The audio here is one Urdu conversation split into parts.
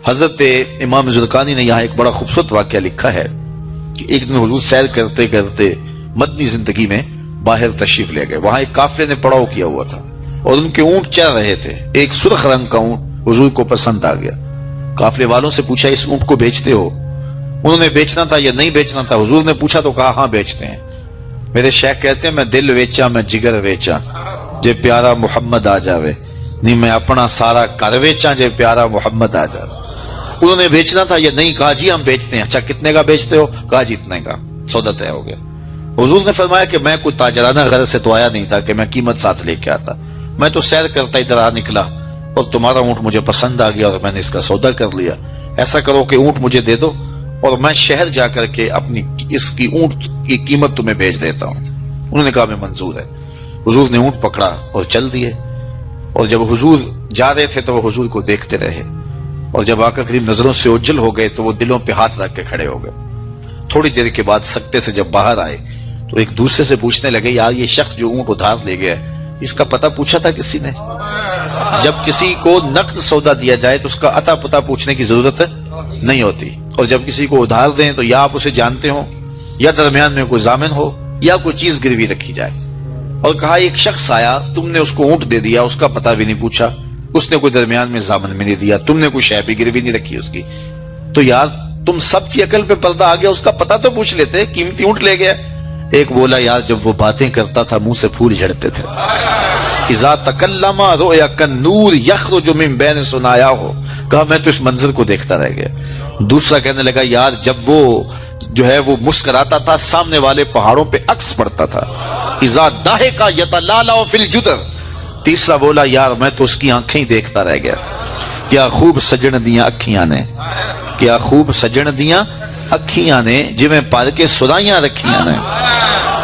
حضرت امام زرقانی نے یہاں ایک بڑا خوبصورت واقعہ لکھا ہے کہ ایک دن حضور سیر کرتے کرتے مدنی زندگی میں باہر تشریف لے گئے. وہاں ایک قافلے نے پڑاؤ کیا ہوا تھا اور ان کے اونٹ چل رہے تھے. ایک سرخ رنگ کا اونٹ حضور کو پسند آ گیا. قافلے والوں سے پوچھا اس اونٹ کو بیچتے ہو؟ انہوں نے بیچنا تھا یا نہیں بیچنا تھا. حضور نے پوچھا تو کہا ہاں بیچتے ہیں. میرے شیخ کہتے ہیں میں دل ویچا میں جگر ویچا جے پیارا محمد آ جاوے, نہیں میں اپنا سارا کر ویچا جے پیارا محمد آ جاوے. انہوں نے بیچنا تھا یا نہیں؟ کہا جی ہم بیچتے ہیں. اچھا کتنے کا بیچتے ہو؟ کہا جی اتنے کا. سودا طے ہو گیا. حضور نے فرمایا کہ میں کوئی تاجرانہ غرض سے تو آیا نہیں تھا کہ میں قیمت ساتھ لے کے آتا. میں تو سیر کرتا ادھر آ نکلا اور تمہارا اونٹ مجھے پسند آ گیا اور میں نے اس کا سودا کر لیا. ایسا کرو کہ اونٹ مجھے دے دو اور میں شہر جا کر کے اپنی اس کی اونٹ کی قیمت تمہیں بھیج دیتا ہوں. انہوں نے کہا میں منظور ہے. حضور نے اونٹ پکڑا اور چل دیے. اور جب حضور جا رہے تھے تو وہ حضور کو دیکھتے رہے اور جب آقا کریم نظروں سے اوجھل ہو گئے تو وہ دلوں پہ ہاتھ رکھ کے کھڑے ہو گئے. تھوڑی دیر کے بعد سکتے سے جب باہر آئے تو ایک دوسرے سے پوچھنے لگے یار یہ شخص جو اونٹ ادھار لے گیا اس کا پتہ پوچھا تھا کسی نے؟ جب کسی کو نقد سودا دیا جائے تو اس کا عطا پتہ پوچھنے کی ضرورت نہیں ہوتی, اور جب کسی کو ادھار دیں تو یا آپ اسے جانتے ہو یا درمیان میں کوئی ضامن ہو یا کوئی چیز گروی رکھی جائے. اور کہا ایک شخص آیا, تم نے اس کو اونٹ دے دیا, اس کا پتہ بھی نہیں پوچھا, اس نے کوئی درمیان میں ضامن بھی نہیں دیا, تم نے کوئی شے بھی گروی نہیں رکھی اس کی, تو یار تم سب کی عقل پہ پردہ آ گیا, اس کا پتہ تو پوچھ لیتے, قیمتی اونٹ لے گیا. ایک بولا یار جب وہ باتیں کرتا تھا منہ سے پھول جھڑتے تھے. اذا تکلم رؤیا کالنور یخرج من بین ثنایا ہو. کہا میں تو اس منظر کو دیکھتا رہ گیا. دوسرا کہنے لگا یار جب وہ جو ہے وہ مسکراتا تھا سامنے والے پہاڑوں پہ عکس پڑتا تھا. اذا ضحک یتلالع فی الجدر. تیسرا بولا یار میں تو اس کی آنکھیں ہی دیکھتا رہ گیا. کیا خوب سجن دیاں اکھیاں نے, کیا خوب سجن دیاں اکھیاں نے جویں پال کے سرائیاں رکھیاں نے.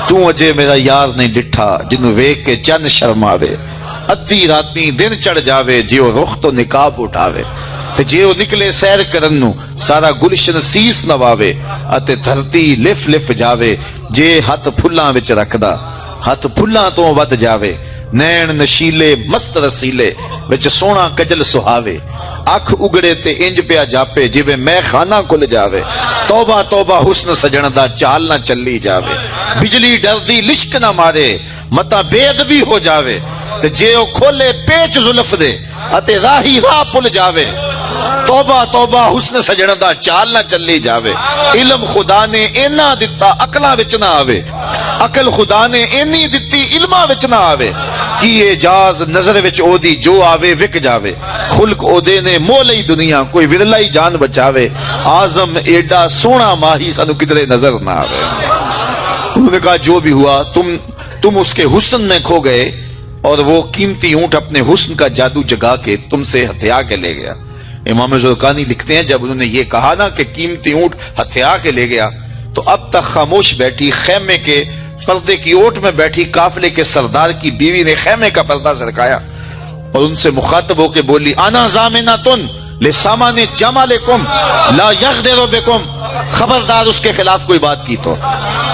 تو اجے میرا یار نہیں ڈٹھا جنوں ویکھ کے چند شرماوے. ادھی راتی دن چڑھ جاوے جیو رخ تو نقاب اٹھاوے. تے جیو نکلے سیر کرن نو سارا گلشن سیس نواوے. اتے دھرتی لف لف جاوے جے ہاتھ پھلاں وچ رکھدا ہاتھ پھلاں تو ود جاوے. نین نشیلے مست رسیلے وچ سونا کجل سہاوے. اکھ اگڑے تے انج پیا جاپے جویں میں خانہ کھل جاوے. توبہ توبہ حسن سجن دا چال نہ چلی جاوے. بجلی ڈردی لشک نہ مارے متا بے ادبی ہو جاوے. تے جے او کھولے پیچ زلف دے اتے راہی راہ پل جاوے. توبہ توبہ حسن سجن دا چال نہ چلی جاوے. علم خدا نے اینا دتا عقلاں وچ نہ آوے. عقل خدا نے اینی دتی علماں وچ نہ آوے. کی اعجاز نظر وچ او دی جو آوے وک جاوے. خلق او دے نے مولئی دنیا کوئی ورلائی جان بچاوے. آزم ایڈا سونا ماہی سانو کدھرے نظر نہ آوے. انہوں نے کہا جو بھی ہوا تم اس کے حسن میں کھو گئے اور وہ قیمتی اونٹ اپنے حسن کا جادو جگا کے تم سے ہتھیا کے لے گیا. امام زرقانی لکھتے ہیں جب انہوں نے یہ کہا نا کہ قیمتی اونٹ ہتھیا کے لے گیا تو اب تک خاموش بیٹھی خیمے کے پردے کی اوٹ میں بیٹھی قافلے کے سردار کی بیوی نے خیمے کا پردہ سرکایا اور ان سے مخاطب ہو کے بولی انا ضامنۃ لسامان جمالکم لا یغدر بکم. خبردار اس کے خلاف کوئی بات کی تو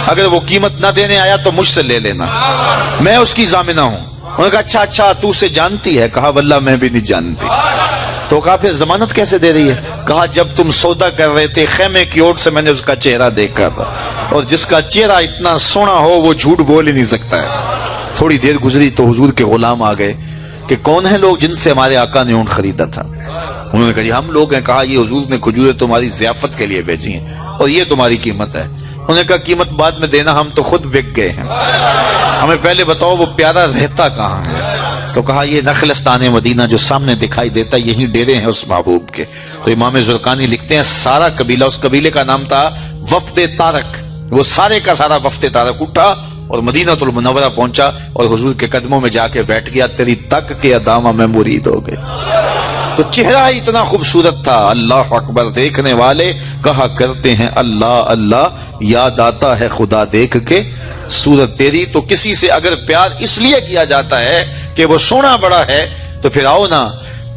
اگر وہ قیمت نہ دینے آیا تو مجھ سے لے لینا, میں اس کی ضامنہ ہوں. انہوں نے کہا اچھا تو اسے جانتی ہے؟ کہا واللہ میں بھی نہیں جانتی. تو کہا پھر ضمانت کیسے دے رہی ہے؟ کہا جب تم سودا کر رہے تھے خیمے کی اوٹ سے میں نے اس کا چہرہ دیکھا تھا اور جس کا چہرہ اتنا سونا ہو وہ جھوٹ بول ہی نہیں سکتا ہے. تھوڑی دیر گزری تو حضور کے غلام آ گئے کہ کون ہیں لوگ جن سے ہمارے آقا نے اونٹ خریدا تھا. انہوں نے کہا جی ہم لوگ ہیں. کہا یہ حضور نے کھجوریں تمہاری ضیافت کے لیے بھیجی ہیں اور یہ تمہاری قیمت ہے. انہوں نے کہا قیمت بعد میں دینا, ہم تو خود بک گئے ہیں, ہمیں پہلے بتاؤ وہ پیارا رہتا کہاں ہے. تو کہا یہ نخلستان مدینہ جو سامنے دکھائی دیتا یہی ڈیرے ہیں اس محبوب کے. تو امام زرقانی لکھتے ہیں سارا قبیلہ, اس قبیلے کا نام تھا وفد تارک, وہ سارے کا سارا وفد تارک اٹھا اور مدینہ المنورہ پہنچا اور حضور کے قدموں میں جا کے بیٹھ گیا. تیری تک کے ادامہ میں مرید ہو گئے. تو چہرہ اتنا خوبصورت تھا. اللہ اکبر دیکھنے والے کہا کرتے ہیں اللہ اللہ, یاد آتا ہے خدا دیکھ کے صورت تیری. تو کسی سے اگر پیار اس لیے کیا جاتا ہے کہ وہ سونا بڑا ہے تو پھر آؤ نا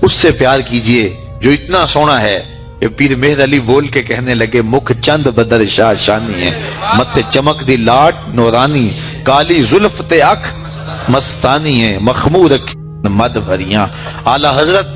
اس سے پیار کیجئے جو اتنا سونا ہے. یہ پیر مہر علی بول کے کہنے لگے مکھ چند بدر شاہ شانی ہے, متھے چمک دی لاٹ نورانی, کالی زلف تے اکھ مستانی ہے, مخمور مد بھریاں. اعلی حضرت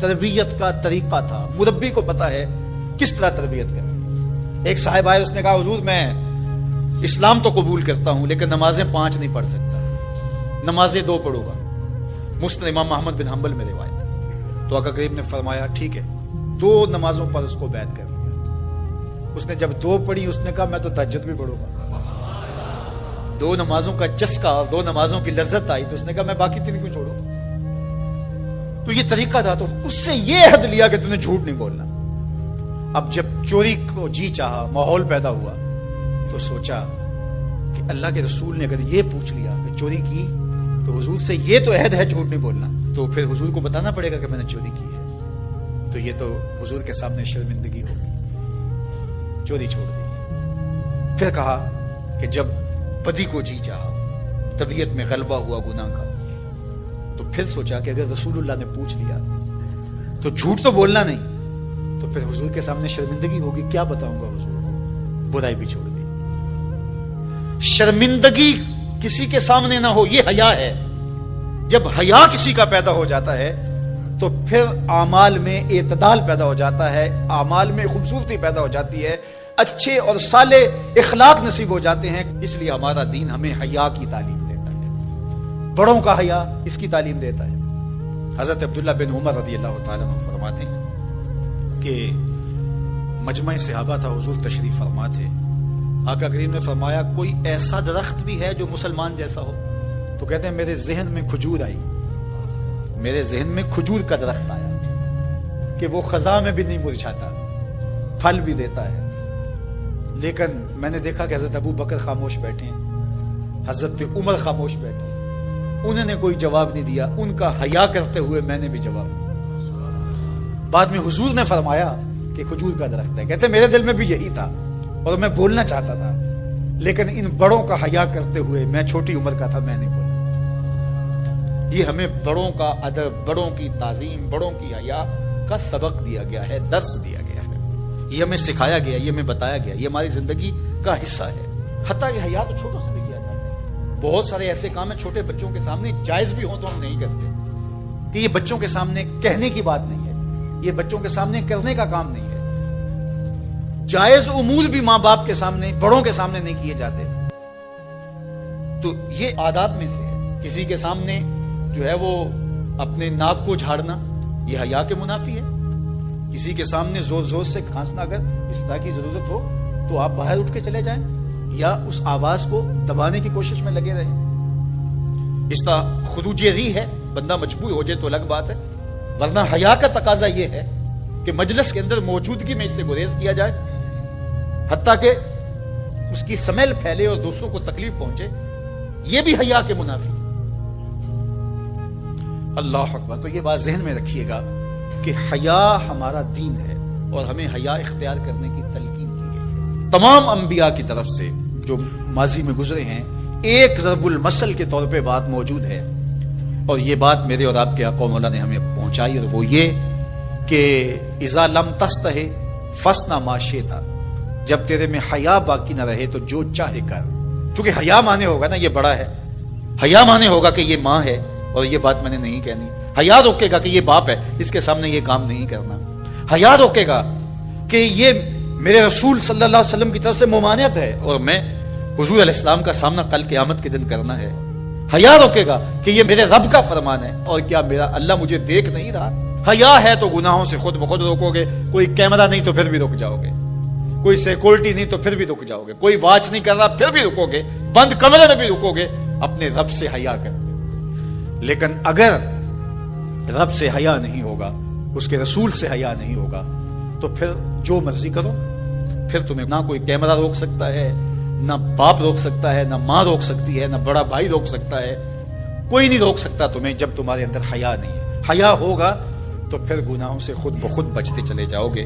تربیت کا طریقہ تھا. مربی کو پتا ہے کس طرح تربیت کریں. ایک صاحب آئے, اس نے کہا حضور میں اسلام تو قبول کرتا ہوں لیکن نمازیں 5 نہیں پڑھ سکتا, نمازیں 2 پڑھوں گا. مسند امام احمد بن حنبل میں روایت ہے. تو آقا کریم نے فرمایا ٹھیک ہے, 2 نمازوں پر اس کو بیعت کر لیا. اس نے جب 2 پڑھی اس نے کہا میں تو تہجد بھی پڑھوں گا. 2 نمازوں کا چسکا اور 2 نمازوں کی لذت آئی تو اس نے کہا میں باقی 3 کو چھوڑوں. تو یہ طریقہ تھا. تو اس سے یہ عہد لیا کہ تم نے جھوٹ نہیں بولنا. اب جب چوری کو جی چاہا, ماحول پیدا ہوا, تو سوچا کہ اللہ کے رسول نے اگر یہ پوچھ لیا کہ چوری کی تو حضور سے یہ تو عہد ہے جھوٹ نہیں بولنا, تو پھر حضور کو بتانا پڑے گا کہ میں نے چوری کی ہے. تو یہ تو حضور کے سامنے شرمندگی ہوگی. چوری چھوڑ دی. پھر کہا کہ جب بدی کو جی چاہا, طبیعت میں غلبہ ہوا گناہ کا, تو پھر سوچا کہ اگر رسول اللہ نے پوچھ لیا تو جھوٹ تو بولنا نہیں, تو پھر حضور کے سامنے شرمندگی ہوگی, کیا بتاؤں گا حضور کو. برائی بھی چھوڑ دی. شرمندگی کسی کے سامنے نہ ہو, یہ حیا ہے. جب حیا کسی کا پیدا ہو جاتا ہے تو پھر اعمال میں اعتدال پیدا ہو جاتا ہے, اعمال میں خوبصورتی پیدا ہو جاتی ہے, اچھے اور صالح اخلاق نصیب ہو جاتے ہیں. اس لیے ہمارا دین ہمیں حیا کی تعلیم دیتا ہے, بڑوں کا حیا اس کی تعلیم دیتا ہے. حضرت عبداللہ بن عمر رضی اللہ تعالیٰ عنہ فرماتے ہیں کہ مجمع صحابہ تھا, حضور تشریف فرما تھے. آقا کریم نے فرمایا کوئی ایسا درخت بھی ہے جو مسلمان جیسا ہو؟ تو کہتے ہیں میرے ذہن میں کھجور آئی, میرے ذہن میں کھجور کا درخت آیا کہ وہ خزاں میں بھی نہیں مرجھاتا, پھل بھی دیتا ہے. لیکن میں نے دیکھا کہ حضرت ابو بکر خاموش بیٹھے ہیں, حضرت عمر خاموش بیٹھے ہیں, انہوں نے کوئی جواب نہیں دیا. ان کا حیا کرتے ہوئے میں نے بھی جواب دیا. بعد میں حضور نے فرمایا کہ کھجور کا درخت ہے. کہتے ہیں میرے دل میں بھی یہی تھا اور میں بولنا چاہتا تھا, لیکن ان بڑوں کا حیا کرتے ہوئے, میں چھوٹی عمر کا تھا, میں نہیں بولا. یہ ہمیں بڑوں کا ادب, بڑوں کی تعظیم, بڑوں کی حیا کا سبق دیا گیا ہے, درس دیا گیا ہے. یہ ہمیں سکھایا گیا, یہ ہمیں بتایا گیا, یہ ہماری زندگی کا حصہ ہے. حتیٰ یہ حیا تو چھوٹوں سے بھی کیا جاتا ہے. بہت سارے ایسے کام ہیں چھوٹے بچوں کے سامنے جائز بھی ہوں تو ہم نہیں کرتے, کہ یہ بچوں کے سامنے کہنے کی بات نہیں ہے, یہ بچوں کے سامنے کرنے کا کام نہیں ہے. جائز امور بھی ماں باپ کے سامنے, بڑوں کے سامنے نہیں کیے جاتے. تو یہ آداب میں سے ہے. کسی کے سامنے جو ہے وہ اپنے ناک کو جھاڑنا, یہ حیا کے منافی ہے. کسی کے سامنے زور زور سے کھانسنا, اگر اس طرح کی ضرورت ہو تو آپ باہر اٹھ کے چلے جائیں یا اس آواز کو دبانے کی کوشش میں لگے رہیں. اس طرح خروج ری ہے, بندہ مجبور ہو جائے تو الگ بات ہے, ورنہ حیا کا تقاضا یہ ہے کہ مجلس کے اندر موجودگی میں اس سے گریز کیا جائے, حتیٰ کہ اس کی سمیل پھیلے اور دوسروں کو تکلیف پہنچے. یہ بھی حیا کے منافی. اللہ اکبر. تو یہ بات ذہن میں رکھیے گا کہ حیا ہمارا دین ہے اور ہمیں حیا اختیار کرنے کی تلقین کی گئی ہے. تمام انبیاء کی طرف سے جو ماضی میں گزرے ہیں, ایک ضرب المثل کے طور پہ بات موجود ہے, اور یہ بات میرے اور آپ کے آقا و مولا نے ہمیں پہنچائی, اور وہ یہ کہ اذا لم تستحی فاصنع ما شئت, جب تیرے میں حیا باقی نہ رہے تو جو چاہے کر. چونکہ حیا مانے ہوگا نا یہ بڑا ہے, حیا مانے ہوگا کہ یہ ماں ہے اور یہ بات میں نے نہیں کہنی. حیا روکے گا کہ یہ باپ ہے, اس کے سامنے یہ کام نہیں کرنا. حیا روکے گا کہ یہ میرے رسول صلی اللہ علیہ وسلم کی طرف سے ممانعت ہے اور میں حضور علیہ السلام کا سامنا کل قیامت کے دن کرنا ہے. حیا روکے گا کہ یہ میرے رب کا فرمان ہے اور کیا میرا اللہ مجھے دیکھ نہیں رہا. حیا ہے تو گناہوں سے خود بخود روکو گے. کوئی کیمرہ نہیں تو پھر بھی رک جاؤ گے, کوئی سیکورٹی نہیں تو پھر بھی رک جاؤ گے, کوئی واچ نہیں کر رہا پھر بھی رکو گے, بند کمرے میں بھی رکو گے, اپنے رب سے حیا کر. لیکن اگر رب سے حیا نہیں ہوگا, اس کے رسول سے حیا نہیں ہوگا, تو پھر جو مرضی کرو. پھر تمہیں نہ کوئی کیمرہ روک سکتا ہے, نہ باپ روک سکتا ہے, نہ ماں روک سکتی ہے, نہ بڑا بھائی روک سکتا ہے. کوئی نہیں روک سکتا تمہیں جب تمہارے اندر حیا نہیں ہے. حیا ہوگا تو پھر گناہوں سے خود بخود بچتے چلے جاؤ گے,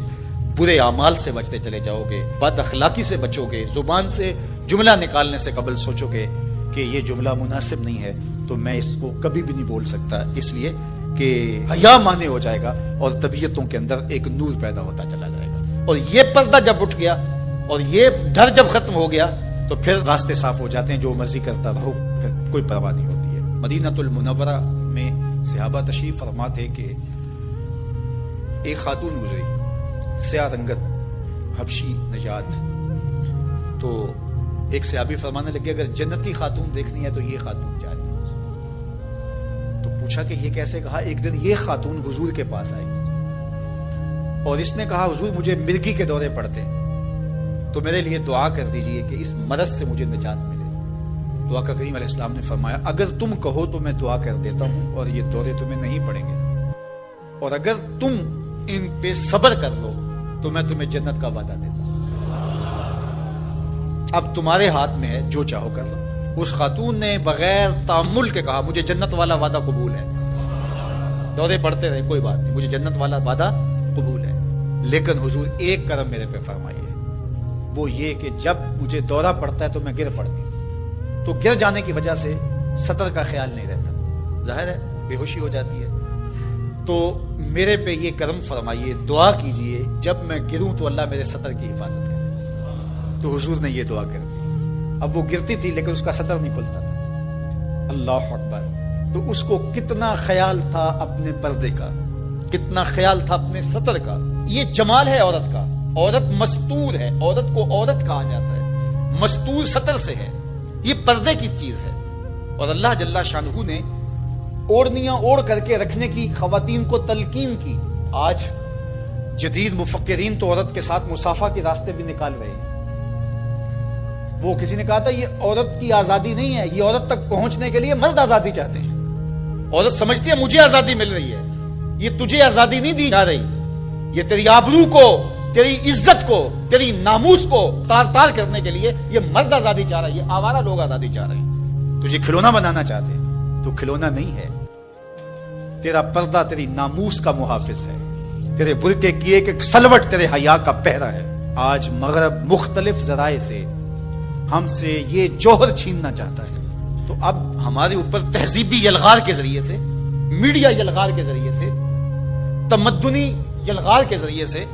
برے اعمال سے بچتے چلے جاؤ گے, بد اخلاقی سے بچو گے. زبان سے جملہ نکالنے سے قبل سوچو گے کہ یہ جملہ مناسب نہیں ہے تو میں اس کو کبھی بھی نہیں بول سکتا, اس لیے کہ حیا مانے ہو جائے گا اور طبیعتوں کے اندر ایک نور پیدا ہوتا چلا جائے گا. اور یہ پردہ جب اٹھ گیا اور یہ ڈر جب ختم ہو گیا تو پھر راستے صاف ہو جاتے ہیں. جو مرضی کرتا رہو, پھر کوئی پرواہ نہیں ہوتی ہے. مدینہ المنورہ میں صحابہ تشریف فرما تھے کہ ایک خاتون گزری، سیاہ رنگت، حبشی نژاد. تو ایک صحابی فرمانے لگے اگر جنتی خاتون دیکھنی ہے تو یہ خاتون جا رہی ہے. تو پوچھا کہ یہ کیسے؟ کہا ایک دن یہ خاتون حضور کے پاس آئی اور اس نے کہا حضور مجھے مرگی کے دورے پڑتے ہیں تو میرے لیے دعا کر دیجئے کہ اس مرض سے مجھے نجات ملے. تو آقا کریم علیہ السلام نے فرمایا اگر تم کہو تو میں دعا کر دیتا ہوں اور یہ دورے تمہیں نہیں پڑیں گے، اور اگر تم ان پہ صبر کر لو تو میں تمہیں جنت کا وعدہ دیتا ہوں. اب تمہارے ہاتھ میں ہے، جو چاہو کر لو. اس خاتون نے بغیر تأمل کے کہا مجھے جنت والا وعدہ قبول ہے. دورے پڑتے رہے کوئی بات نہیں، مجھے جنت والا وعدہ قبول ہے، لیکن حضور ایک کرم میرے پہ فرمائیے، وہ یہ کہ جب مجھے دورہ پڑتا ہے تو میں گر پڑتی ہوں. تو گر جانے کی وجہ سے سطر کا خیال نہیں رہتا، ظاہر ہے بے ہوشی ہو جاتی ہے. تو میرے پہ یہ کرم فرمائیے، دعا کیجئے جب میں گروں تو اللہ میرے سطر کی حفاظت کرے. تو حضور نے یہ دعا کر دی. اب وہ گرتی تھی لیکن اس کا سطر نہیں کھلتا تھا. اللہ اکبر. تو اس کو کتنا خیال تھا اپنے پردے کا، کتنا خیال تھا اپنے سطر کا. یہ جمال ہے عورت کا. عورت مستور ہے، عورت کو عورت کہا جاتا ہے، مستور سطر سے ہے، یہ پردے کی چیز ہے. اور اللہ جل شانہ نے اوڑھنیاں اوڑھ کر کے رکھنے کی خواتین کو تلقین کی. آج جدید مفکرین تو عورت کے ساتھ مصافحہ کے راستے بھی نکال رہے ہیں. وہ کسی نے کہا تھا یہ عورت کی آزادی نہیں ہے، یہ عورت تک پہنچنے کے لیے مرد آزادی چاہتے ہیں. عورت سمجھتی ہے مجھے آزادی مل رہی ہے، یہ تجھے آزادی نہیں دی جا رہی، یہ تیری آبرو کو، تیری عزت کو، تیری ناموس کو تار تار کرنے کے لیے یہ مرد آزادی چاہ رہا ہے، یہ آوارہ لوگ آزادی چاہ رہے ہیں. تجھے کھلونا بنانا چاہتے ہیں، تو کھلونا نہیں ہے. تیرا پردہ تیری ناموس کا محافظ ہے، تیرے برقعے کی ایک ایک سلوٹ تیرے حیا کا پہرا ہے. آج مغرب مختلف ذرائع سے ہم سے یہ جوہر چھیننا چاہتا ہے. تو اب ہمارے اوپر تہذیبی یلغار کے ذریعے سے، میڈیا یلغار کے ذریعے سے، تمدنی یلغار کے ذریعے سے،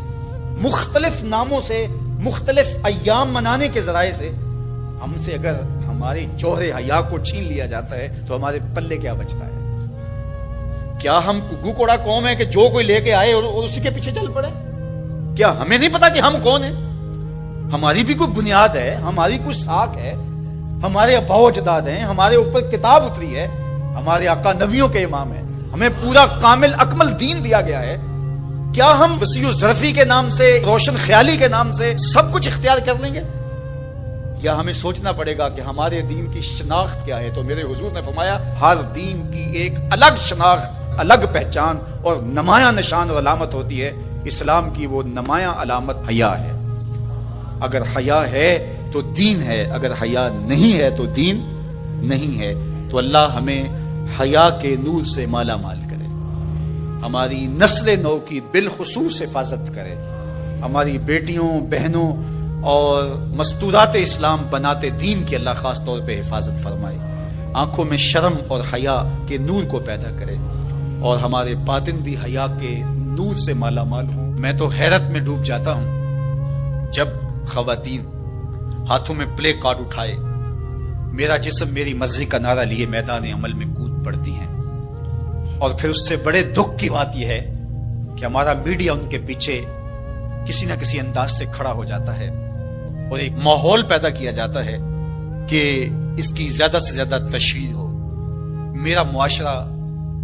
مختلف ناموں سے، مختلف ایام منانے کے ذرائع سے ہم سے اگر ہماری جوہر حیا کو چھین لیا جاتا ہے تو ہمارے پلے کیا بچتا ہے؟ کیا ہم کگو کوڑا قوم ہے کہ جو کوئی لے کے آئے اور اسی کے پیچھے چل پڑے؟ کیا ہمیں نہیں پتا کہ ہم کون ہیں؟ ہماری بھی کوئی بنیاد ہے، ہماری کوئی ساکھ ہے، ہمارے ابا و اجداد ہیں، ہمارے اوپر کتاب اتری ہے، ہمارے آقا نبیوں کے امام ہیں، ہمیں پورا کامل اکمل دین دیا گیا ہے. کیا ہم وسیع و ظرفی کے نام سے، روشن خیالی کے نام سے سب کچھ اختیار کر لیں گے؟ یا ہمیں سوچنا پڑے گا کہ ہمارے دین کی شناخت کیا ہے؟ تو میرے حضور نے فرمایا ہر دین کی ایک الگ شناخت، الگ پہچان اور نمایاں نشان اور علامت ہوتی ہے. اسلام کی وہ نمایاں علامت حیا ہے. اگر حیا ہے تو دین ہے، اگر حیا نہیں ہے تو دین نہیں ہے. تو اللہ ہمیں حیا کے نور سے مالا مال کرے، ہماری نسل نو کی بالخصوص حفاظت کرے، ہماری بیٹیوں، بہنوں اور مستورات اسلام بناتے دین کی اللہ خاص طور پہ حفاظت فرمائے، آنکھوں میں شرم اور حیا کے نور کو پیدا کرے، اور ہمارے باطن بھی حیا کے نور سے مالا مال ہوں. میں تو حیرت میں ڈوب جاتا ہوں جب خواتین ہاتھوں میں پلے کارڈ اٹھائے، میرا جسم میری مرضی کا نعرہ لیے میدان عمل میں کود پڑتی ہیں. اور پھر اس سے بڑے دکھ کی بات یہ ہے کہ ہمارا میڈیا ان کے پیچھے کسی نہ کسی انداز سے کھڑا ہو جاتا ہے اور ایک ماحول پیدا کیا جاتا ہے کہ اس کی زیادہ سے زیادہ تشہیر ہو. میرا معاشرہ،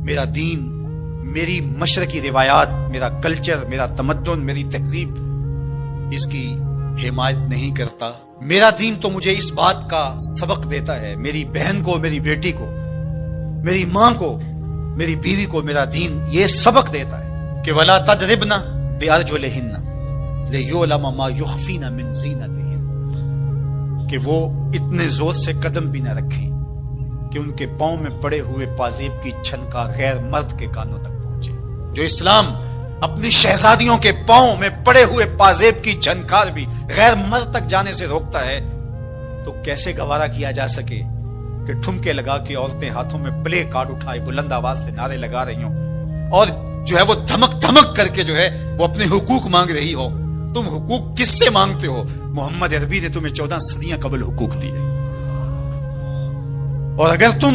میرا دین، میری مشرقی روایات، میرا کلچر، میرا تمدن، میری تہذیب اس کی حمایت نہیں کرتا. میرا دین تو مجھے اس بات کا سبق دیتا ہے، میری بہن کو، میری بیٹی کو، میری ماں کو، میری بیوی کو میرا دین یہ سبق دیتا ہے کہ وَلَا تَضْرِبْنَ بِأَرْجُلِهِنَّ لِيُعْلَمَ مَا يُخْفِينَ مِنْ زِينَتِهِنَّ، کہ وہ اتنے زور سے قدم بھی نہ رکھیں کہ ان کے پاؤں میں پڑے ہوئے پازیب کی چھنکا غیر مرد کے کانوں تک پہنچے. جو اسلام اپنی شہزادیوں کے پاؤں میں پڑے ہوئے پازیب کی جھنکار بھی غیر مرد تک جانے سے روکتا ہے، تو کیسے گوارا کیا جا سکے کہ ٹھمکے لگا کے عورتیں ہاتھوں میں پلے کارڈ اٹھائے بلند آواز سے نعرے لگا رہی ہوں اور جو ہے وہ دھمک دھمک کر کے جو ہے وہ اپنے حقوق مانگ رہی ہو. تم حقوق کس سے مانگتے ہو؟ محمد عربی نے تمہیں 14 صدیاں قبل حقوق دیے. اور اگر تم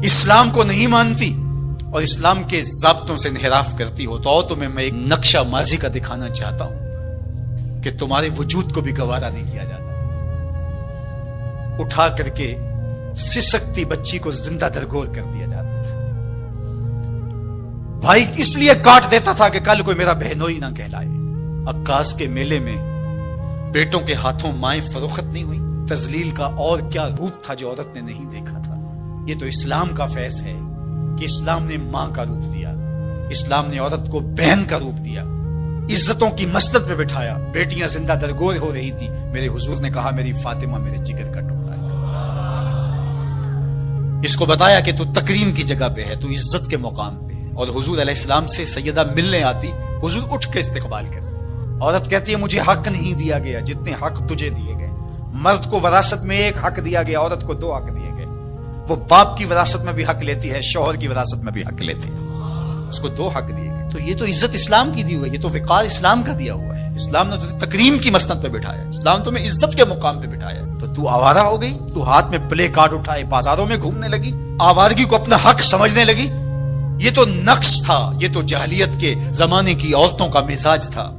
اسلام کو نہیں مانتی اور اسلام کے ضابطوں سے انحراف کرتی ہو تو تمہیں میں ایک نقشہ ماضی کا دکھانا چاہتا ہوں کہ تمہارے وجود کو بھی گوارا نہیں کیا جاتا. اٹھا کر کے سسکتی بچی کو زندہ درگور کر دیا جاتا تھا. بھائی اس لیے کاٹ دیتا تھا کہ کل کوئی میرا بہنوئی نہ کہلائے. عکاس کے میلے میں بیٹوں کے ہاتھوں مائیں فروخت نہیں ہوئی. تذلیل کا اور کیا روپ تھا جو عورت نے نہیں دیکھا تھا. یہ تو اسلام کا فیض ہے کہ اسلام نے ماں کا روپ دیا, اسلام نے عورت کو بہن کا روپ دیا, عزتوں کی مسند پہ بٹھایا. بیٹیاں زندہ درگور ہو رہی تھی, میرے حضور نے کہا میری فاطمہ میرے جگر کا ٹکڑا ہے. اس کو بتایا کہ تو تکریم کی جگہ پہ ہے, تو عزت کے مقام پہ ہے. اور حضور علیہ السلام سے سیدہ ملنے آتی, حضور اٹھ کے استقبال کرتے. عورت کہتی ہے مجھے حق نہیں دیا گیا جتنے حق تجھے دیے گئے. مرد کو وراثت میں ایک حق دیا گیا, عورت کو 2 حق دیے گئے. وہ باپ کی وراثت میں بھی حق لیتی ہے, شوہر کی وراثت میں بھی حق لیتی ہے. اس کو 2 حق دیے گئے. تو یہ تو عزت اسلام کی دی ہوئی ہے, یہ تو وقار اسلام کا دیا ہوا ہے. اسلام نے تجھے تکریم کی مسند پہ بٹھایا, اسلام تمہیں عزت کے مقام پہ بٹھایا. تو آوارہ ہو گئی, تو ہاتھ میں پلے کارڈ اٹھائے بازاروں میں گھومنے لگی, آوارگی کو اپنا حق سمجھنے لگی. یہ تو نقص تھا, یہ تو جاہلیت کے زمانے کی عورتوں کا مزاج تھا.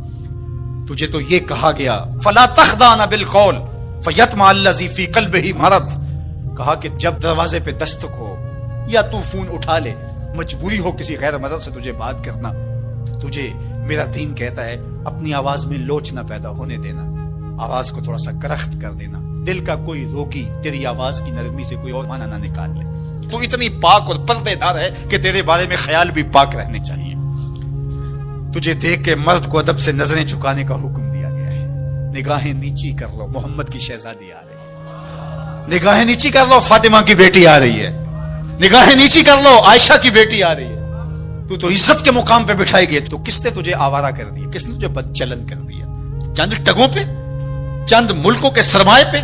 تجھے تو یہ کہا گیا فلا تخضعن بالقول فیطمع الذی فی قلبہ مرض. کہا کہ جب دروازے پہ دستک ہو یا تو فون اٹھا لے, مجبوری ہو کسی غیر مرد سے تجھے بات کرنا, تو تجھے میرا دین کہتا ہے اپنی آواز میں لوچ نہ پیدا ہونے دینا, آواز کو تھوڑا سا کرخت کر دینا. دل کا کوئی روگی تیری آواز کی نرمی سے کوئی اور معنی نہ نکال لے. تو اتنی پاک اور پردے دار ہے کہ تیرے بارے میں خیال بھی پاک رہنے چاہیے. تجھے دیکھ کے مرد کو ادب سے نظریں جھکانے کا حکم دیا گیا ہے. نگاہیں نیچی کر لو, محمد کی شہزادی آ رہی ہے. نگاہیں نیچی کر لو, فاطمہ کی بیٹی آ رہی ہے. نگاہیں نیچی کر لو, عائشہ کی بیٹی آ رہی ہے. تو عزت کے مقام پہ بٹھائی گئی. تو کس نے تجھے آوارہ کر دیا, کس نے تجھے بدچلن کر دیا؟ چند ٹگوں پہ, چند ملکوں کے سرمائے پہ,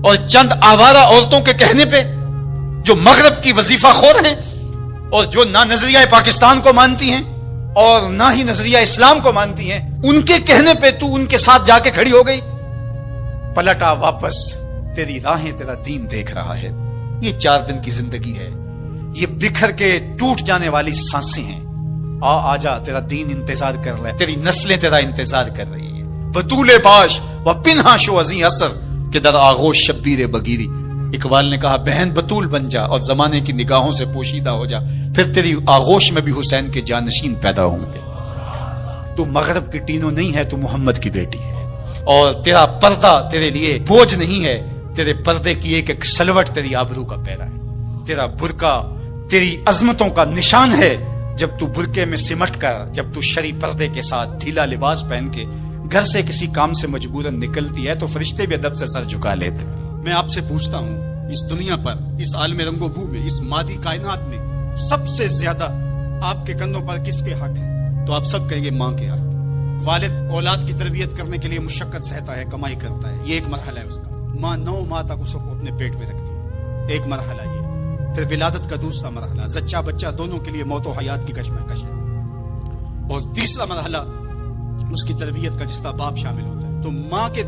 اور چند آوارہ عورتوں کے کہنے پہ جو مغرب کی وظیفہ خور ہیں, اور جو نہ نظریہ پاکستان کو مانتی ہیں اور نہ ہی نظریہ اسلام کو مانتی ہیں. ان کے کہنے پہ تو ان کے ساتھ جا کے کھڑی ہو گئی. پلٹا واپس, تیری راہیں تیرا دین دیکھ رہا ہے. یہ 4 دن کی زندگی ہے, یہ بکھر کے ٹوٹ جانے والی سانسیں ہیں. آ جا, تیرا دین انتظار کر رہا ہے, تیری نسلیں تیرا انتظار کر رہی ہیں. بطول باش و پنہا شو ازیں اثر کہ در آغوش شبیر بگیری. اقبال نے کہا بہن بطول بن جا اور زمانے کی نگاہوں سے پوشیدہ ہو جا, پھر تیری آغوش میں بھی حسین کے جانشین پیدا ہوں گے. تو مغرب کی ٹینوں نہیں ہے, تو محمد کی بیٹی ہے. اور تیرا پردہ تیرے لیے بوجھ نہیں ہے, تیرے پردے کی ایک ایک سلوٹ تیری آبرو کا پیرا ہے. تیرا برقع تیری عظمتوں کا نشان ہے. جب تو برقعے میں سمٹ کر, جب تو شرعی پردے کے ساتھ ڈھیلا لباس پہن کے گھر سے کسی کام سے مجبوراً نکلتی ہے, تو فرشتے بھی ادب سے سر جھکا لیتے. میں آپ سے پوچھتا ہوں, اس دنیا پر, اس عالم رنگ و بو میں, اس مادی کائنات میں سب سے زیادہ آپ کے کندھوں پر کس کے حق ہیں؟ تو آپ سب کہیں گے ماں کے حق. والد اولاد کی تربیت کرنے کے لیے مشقت سہتا ہے, کمائی کرتا ہے, یہ ایک مرحلہ ہے اس کا. ماں 9 ماہ تک اس کو اپنے پیٹ میں رکھتی ہے, ایک مرحلہ یہ. پھر ولادت کا دوسرا مرحلہ, زچہ بچہ دونوں کے لیے موت و حیات کی کشمکش ہے. اور تیسرا مرحلہ اس کی تربیت کا, جس کا باپ شامل ہوتا ہے. تو ماں کے